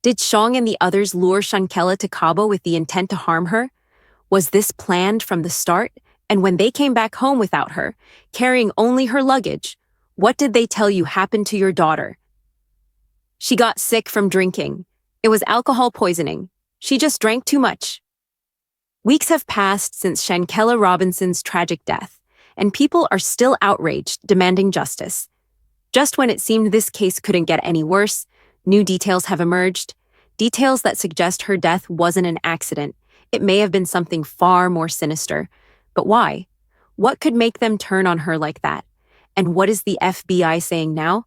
Did Shang and the others lure Shanquella to Cabo with the intent to harm her? Was this planned from the start? And when they came back home without her, carrying only her luggage, what did they tell you happened to your daughter? She got sick from drinking. It was alcohol poisoning. She just drank too much. Weeks have passed since Shanquella Robinson's tragic death, and people are still outraged, demanding justice. Just when it seemed this case couldn't get any worse, new details have emerged. Details that suggest her death wasn't an accident. It may have been something far more sinister. But why? What could make them turn on her like that? And what is the FBI saying now?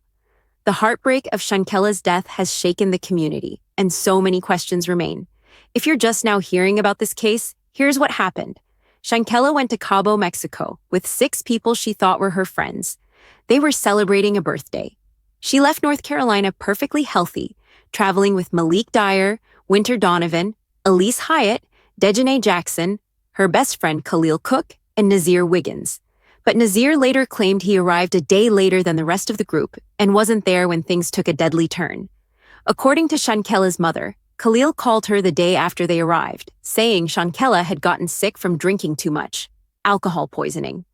The heartbreak of Shanquella's death has shaken the community, and so many questions remain. If you're just now hearing about this case, here's what happened. Shanquella went to Cabo, Mexico, with 6 people she thought were her friends. They were celebrating a birthday. She left North Carolina perfectly healthy, traveling with Malik Dyer, Winter Donovan, Elise Hyatt, Dejanay Jackson, her best friend Khalil Cook, and Nazir Wiggins. But Nazir later claimed he arrived a day later than the rest of the group and wasn't there when things took a deadly turn. According to Shanquella's mother, Khalil called her the day after they arrived, saying Shanquella had gotten sick from drinking too much, alcohol poisoning.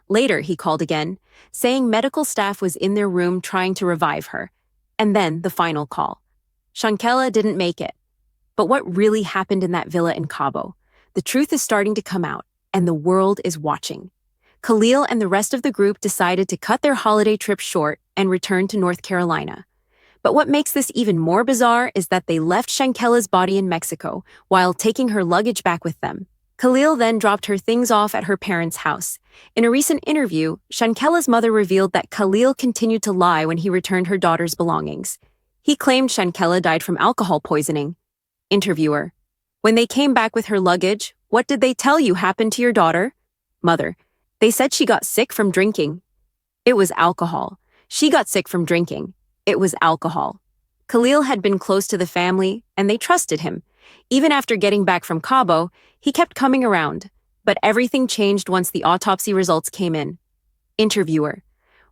Later, he called again, saying medical staff was in their room trying to revive her. And then the final call. Shanquella didn't make it. But what really happened in that villa in Cabo? The truth is starting to come out, and the world is watching. Khalil and the rest of the group decided to cut their holiday trip short and return to North Carolina. But what makes this even more bizarre is that they left Shanquella's body in Mexico while taking her luggage back with them. Khalil then dropped her things off at her parents' house. In a recent interview, Shanquella's mother revealed that Khalil continued to lie when he returned her daughter's belongings. He claimed Shanquella died from alcohol poisoning. Interviewer: when they came back with her luggage, what did they tell you happened to your daughter? Mother: they said she got sick from drinking. It was alcohol. She got sick from drinking. It was alcohol. Khalil had been close to the family, and they trusted him. Even after getting back from Cabo, he kept coming around. But everything changed once the autopsy results came in. Interviewer: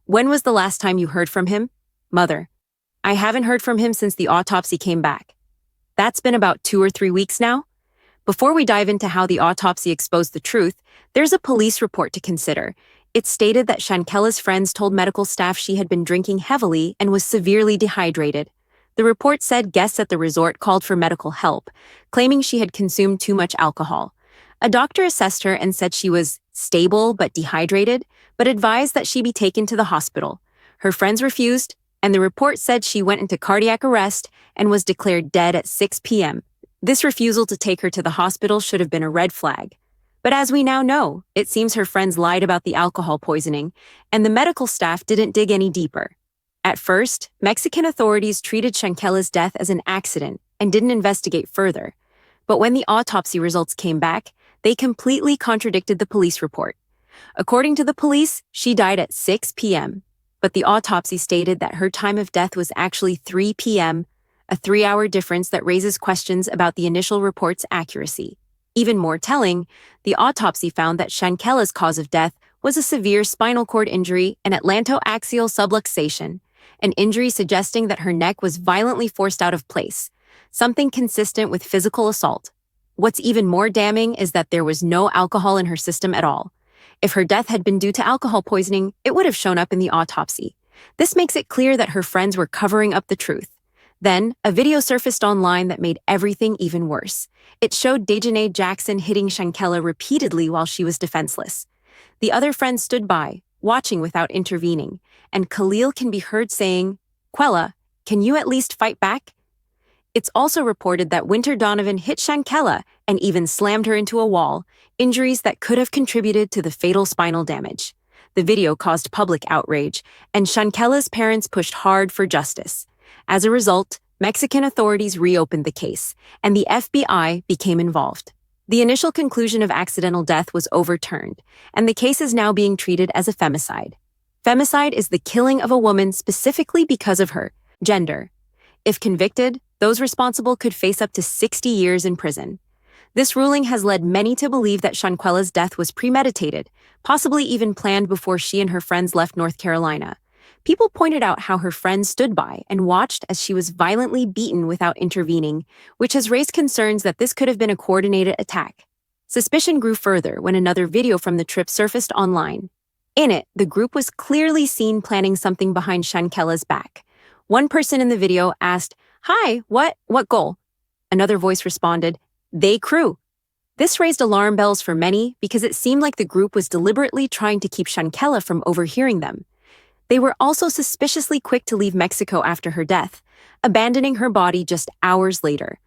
when was the last time you heard from him? Mother: I haven't heard from him since the autopsy came back. That's been about 2 or 3 weeks now. Before we dive into how the autopsy exposed the truth, there's a police report to consider. It stated that Shanquella's friends told medical staff she had been drinking heavily and was severely dehydrated. The report said guests at the resort called for medical help, claiming she had consumed too much alcohol. A doctor assessed her and said she was stable but dehydrated, but advised that she be taken to the hospital. Her friends refused, and the report said she went into cardiac arrest and was declared dead at 6 p.m. This refusal to take her to the hospital should have been a red flag. But as we now know, it seems her friends lied about the alcohol poisoning, and the medical staff didn't dig any deeper. At first, Mexican authorities treated Shanquella's death as an accident and didn't investigate further. But when the autopsy results came back, they completely contradicted the police report. According to the police, she died at 6 p.m., but the autopsy stated that her time of death was actually 3 p.m., a 3-hour difference that raises questions about the initial report's accuracy. Even more telling, the autopsy found that Shanquella's cause of death was a severe spinal cord injury and atlantoaxial subluxation, an injury suggesting that her neck was violently forced out of place, something consistent with physical assault. What's even more damning is that there was no alcohol in her system at all. If her death had been due to alcohol poisoning, it would have shown up in the autopsy. This makes it clear that her friends were covering up the truth. Then, a video surfaced online that made everything even worse. It showed Dejanay Jackson hitting Shanquella repeatedly while she was defenseless. The other friends stood by, watching without intervening, and Khalil can be heard saying, "Quella, can you at least fight back?" It's also reported that Winter Donovan hit Shanquella and even slammed her into a wall, injuries that could have contributed to the fatal spinal damage. The video caused public outrage, and Shanquella's parents pushed hard for justice. As a result, Mexican authorities reopened the case, and the FBI became involved. The initial conclusion of accidental death was overturned, and the case is now being treated as a femicide. Femicide is the killing of a woman specifically because of her gender. If convicted, those responsible could face up to 60 years in prison. This ruling has led many to believe that Shanquella's death was premeditated, possibly even planned before she and her friends left North Carolina. People pointed out how her friends stood by and watched as she was violently beaten without intervening, which has raised concerns that this could have been a coordinated attack. Suspicion grew further when another video from the trip surfaced online. In it, the group was clearly seen planning something behind Shanquella's back. One person in the video asked, "Hi, what goal?" Another voice responded, "They crew." This raised alarm bells for many because it seemed like the group was deliberately trying to keep Shanquella from overhearing them. They were also suspiciously quick to leave Mexico after her death, abandoning her body just hours later.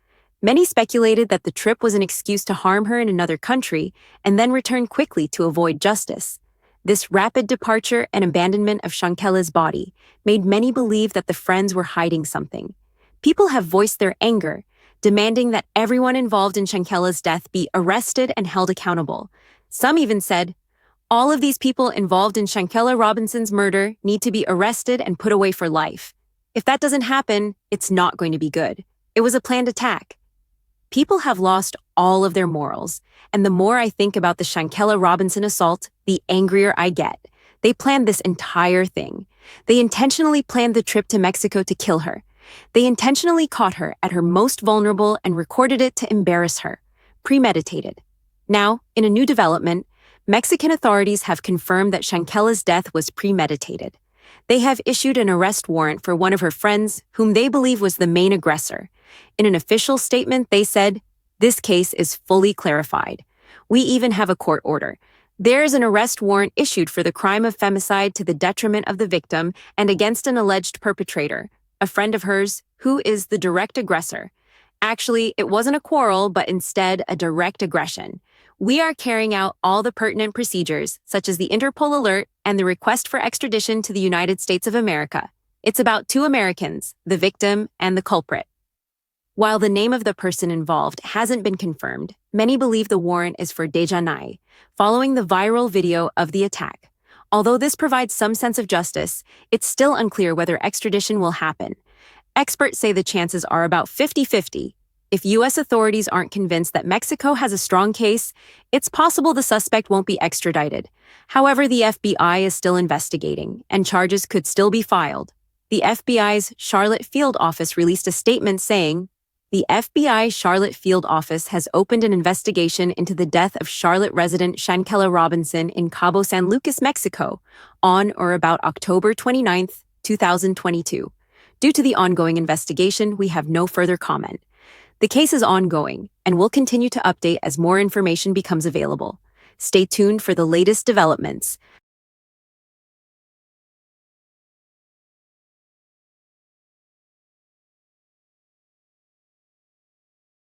Many speculated that the trip was an excuse to harm her in another country and then return quickly to avoid justice. This rapid departure and abandonment of Shanquella's body made many believe that the friends were hiding something. People have voiced their anger, demanding that everyone involved in Shanquella's death be arrested and held accountable. Some even said, "All of these people involved in Shanquella Robinson's murder need to be arrested and put away for life. If that doesn't happen, it's not going to be good. It was a planned attack." People have lost all of their morals, and the more I think about the Shanquella Robinson assault, the angrier I get. They planned this entire thing. They intentionally planned the trip to Mexico to kill her. They intentionally caught her at her most vulnerable and recorded it to embarrass her. Premeditated. Now, in a new development, Mexican authorities have confirmed that Shanquella's death was premeditated. They have issued an arrest warrant for one of her friends, whom they believe was the main aggressor. In an official statement, they said, "This case is fully clarified. We even have a court order. There is an arrest warrant issued for the crime of femicide to the detriment of the victim and against an alleged perpetrator, a friend of hers, who is the direct aggressor. Actually, it wasn't a quarrel, but instead a direct aggression. We are carrying out all the pertinent procedures, such as the Interpol alert and the request for extradition to the United States of America. It's about 2 Americans, the victim and the culprit." While the name of the person involved hasn't been confirmed, many believe the warrant is for Dejanay, following the viral video of the attack. Although this provides some sense of justice, it's still unclear whether extradition will happen. Experts say the chances are about 50-50. If U.S. authorities aren't convinced that Mexico has a strong case, it's possible the suspect won't be extradited. However, the FBI is still investigating, and charges could still be filed. The FBI's Charlotte Field Office released a statement saying, "The FBI Charlotte Field Office has opened an investigation into the death of Charlotte resident Shanquella Robinson in Cabo San Lucas, Mexico, on or about October 29, 2022. Due to the ongoing investigation, we have no further comment. The case is ongoing, and we'll continue to update as more information becomes available. Stay tuned for the latest developments."